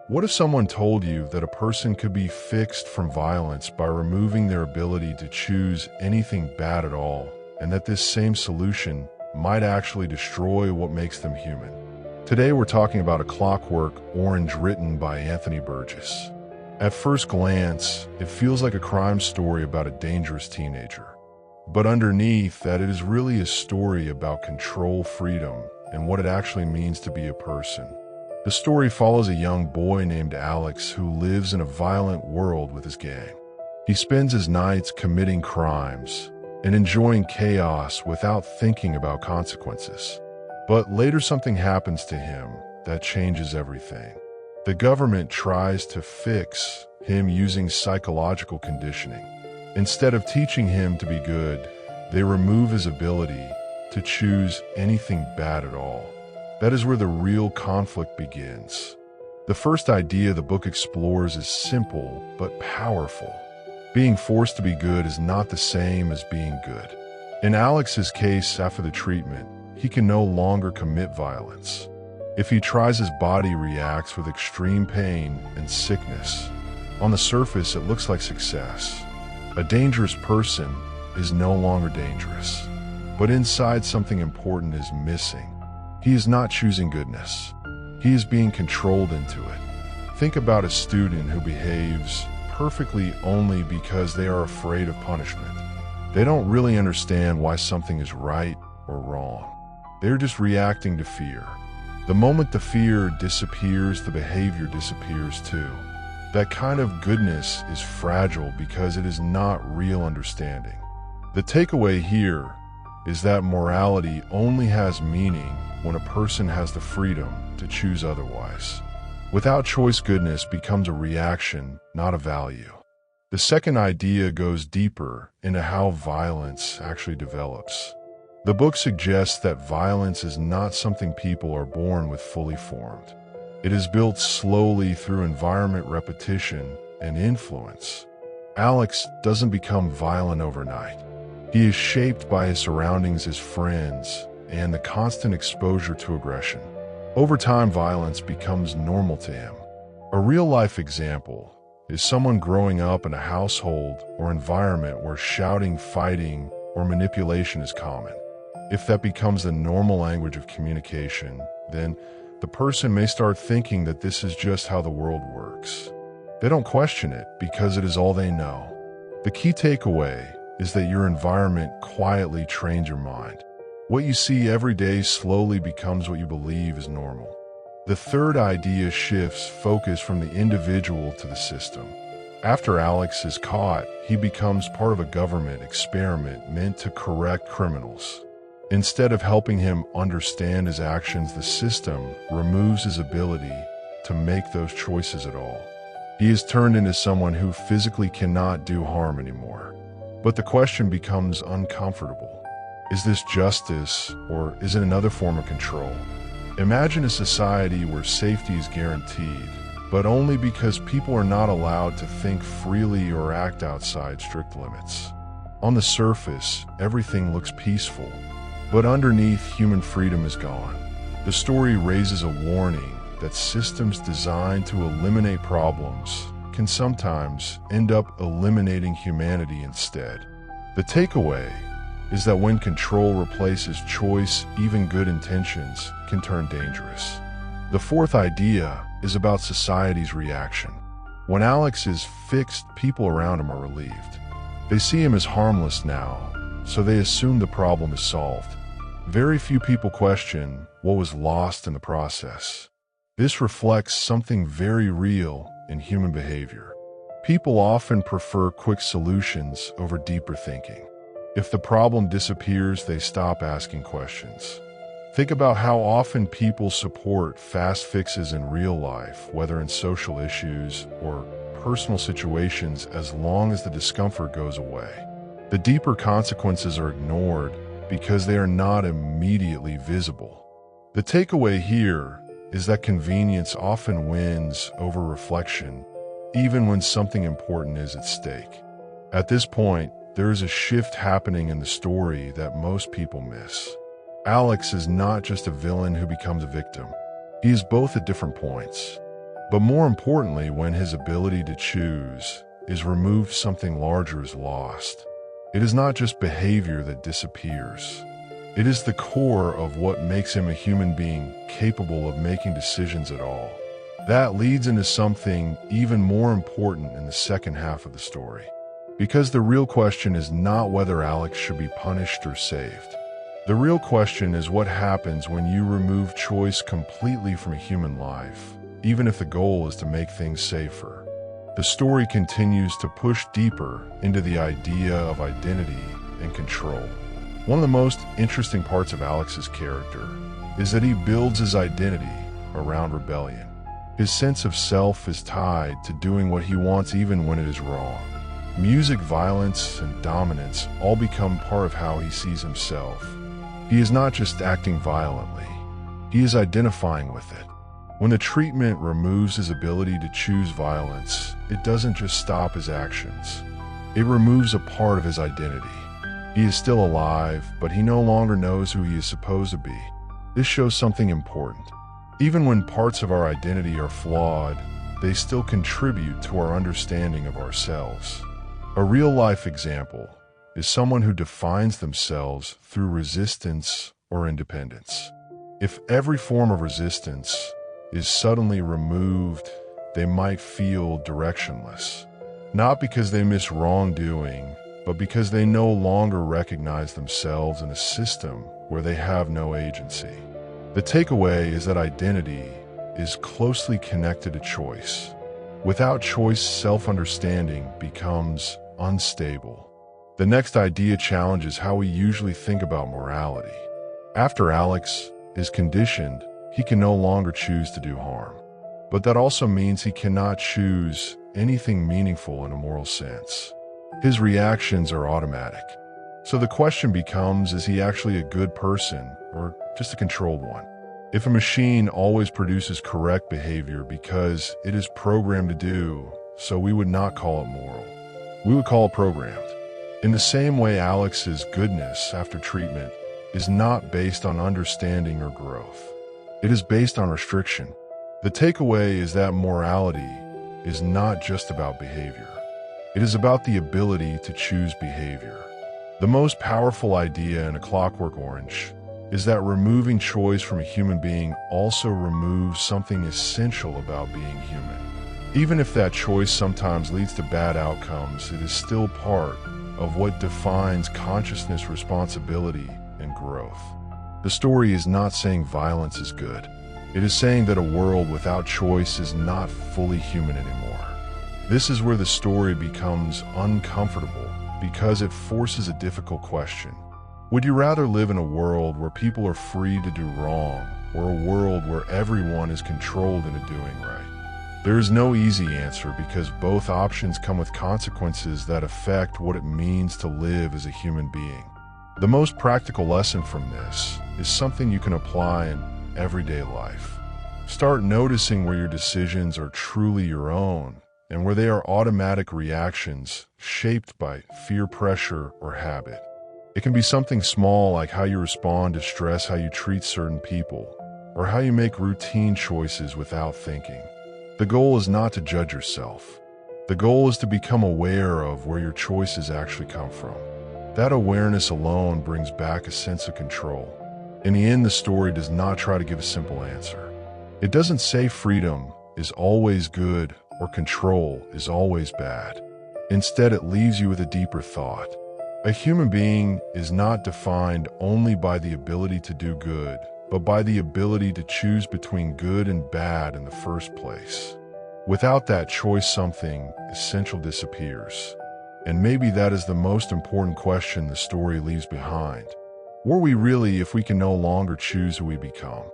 What if someone told you that a person could be fixed from violence by removing their ability to choose anything bad at all, and that this same solution might actually destroy what makes them human? Today we're talking about A Clockwork Orange, written by Anthony Burgess. At first glance, it feels like a crime story about a dangerous teenager. But underneath that, it is really a story about control, freedom, and what it actually means to be a person. The story follows a young boy named Alex who lives in a violent world with his gang. He spends his nights committing crimes and enjoying chaos without thinking about consequences. But later something happens to him that changes everything. The government tries to fix him using psychological conditioning. Instead of teaching him to be good, they remove his ability to choose anything bad at all. That is where the real conflict begins. The first idea the book explores is simple but powerful. Being forced to be good is not the same as being good. In Alex's case, after the treatment, he can no longer commit violence. If he tries, his body reacts with extreme pain and sickness. On the surface, it looks like success. A dangerous person is no longer dangerous. But inside, something important is missing. He is not choosing goodness. He is being controlled into it. Think about a student who behaves perfectly only because they are afraid of punishment. They don't really understand why something is right or wrong. They're just reacting to fear. The moment the fear disappears, the behavior disappears too. That kind of goodness is fragile because it is not real understanding. The takeaway here is that morality only has meaning when a person has the freedom to choose otherwise. Without choice, goodness becomes a reaction, not a value. The second idea goes deeper into how violence actually develops. The book suggests that violence is not something people are born with fully formed. It is built slowly through environment, repetition, and influence. Alex doesn't become violent overnight. He is shaped by his surroundings, his friends, and the constant exposure to aggression. Over time, violence becomes normal to him. A real-life example is someone growing up in a household or environment where shouting, fighting, or manipulation is common. If that becomes the normal language of communication, then the person may start thinking that this is just how the world works. They don't question it because it is all they know. The key takeaway is that your environment quietly trains your mind. What you see every day slowly becomes what you believe is normal. The third idea shifts focus from the individual to the system. After Alex is caught, he becomes part of a government experiment meant to correct criminals. Instead of helping him understand his actions, the system removes his ability to make those choices at all. He is turned into someone who physically cannot do harm anymore. But the question becomes uncomfortable. Is this justice, or is it another form of control? Imagine a society where safety is guaranteed, but only because people are not allowed to think freely or act outside strict limits. On the surface, everything looks peaceful, but underneath, human freedom is gone. The story raises a warning that systems designed to eliminate problems can sometimes end up eliminating humanity instead. The takeaway is that when control replaces choice, even good intentions can turn dangerous. The fourth idea is about society's reaction. When Alex is fixed, people around him are relieved. They see him as harmless now, so they assume the problem is solved. Very few people question what was lost in the process. This reflects something very real in human behavior. People often prefer quick solutions over deeper thinking. If the problem disappears, they stop asking questions. Think about how often people support fast fixes in real life, whether in social issues or personal situations, as long as the discomfort goes away. The deeper consequences are ignored because they are not immediately visible. The takeaway here is that convenience often wins over reflection, even when something important is at stake. At this point, there is a shift happening in the story that most people miss. Alex is not just a villain who becomes a victim. He is both at different points. But more importantly, when his ability to choose is removed, something larger is lost. It is not just behavior that disappears. It is the core of what makes him a human being capable of making decisions at all. That leads into something even more important in the second half of the story. Because the real question is not whether Alex should be punished or saved. The real question is what happens when you remove choice completely from a human life, even if the goal is to make things safer. The story continues to push deeper into the idea of identity and control. One of the most interesting parts of Alex's character is that he builds his identity around rebellion. His sense of self is tied to doing what he wants even when it is wrong. Music, violence, and dominance all become part of how he sees himself. He is not just acting violently, he is identifying with it. When the treatment removes his ability to choose violence, it doesn't just stop his actions. It removes a part of his identity. He is still alive, but he no longer knows who he is supposed to be. This shows something important. Even when parts of our identity are flawed, they still contribute to our understanding of ourselves. A real-life example is someone who defines themselves through resistance or independence. If every form of resistance is suddenly removed, they might feel directionless. Not because they miss wrongdoing, but because they no longer recognize themselves in a system where they have no agency. The takeaway is that identity is closely connected to choice. Without choice, self-understanding becomes unstable. The next idea challenges how we usually think about morality. After Alex is conditioned, he can no longer choose to do harm. But that also means he cannot choose anything meaningful in a moral sense. His reactions are automatic. So the question becomes, is he actually a good person or just a controlled one? If a machine always produces correct behavior because it is programmed to do so, we would not call it moral. We would call it programmed. In the same way, Alex's goodness after treatment is not based on understanding or growth. It is based on restriction. The takeaway is that morality is not just about behavior. It is about the ability to choose behavior. The most powerful idea in A Clockwork Orange is that removing choice from a human being also removes something essential about being human. Even if that choice sometimes leads to bad outcomes, it is still part of what defines consciousness, responsibility, and growth. The story is not saying violence is good. It is saying that a world without choice is not fully human anymore. This is where the story becomes uncomfortable because it forces a difficult question. Would you rather live in a world where people are free to do wrong, or a world where everyone is controlled into doing right? There is no easy answer because both options come with consequences that affect what it means to live as a human being. The most practical lesson from this is something you can apply in everyday life. Start noticing where your decisions are truly your own and where they are automatic reactions shaped by fear, pressure, or habit. It can be something small like how you respond to stress, how you treat certain people, or how you make routine choices without thinking. The goal is not to judge yourself. The goal is to become aware of where your choices actually come from. That awareness alone brings back a sense of control. In the end, the story does not try to give a simple answer. It doesn't say freedom is always good or control is always bad. Instead, it leaves you with a deeper thought. A human being is not defined only by the ability to do good, but by the ability to choose between good and bad in the first place. Without that choice, something essential disappears. And maybe that is the most important question the story leaves behind. Were we really if we can no longer choose who we become?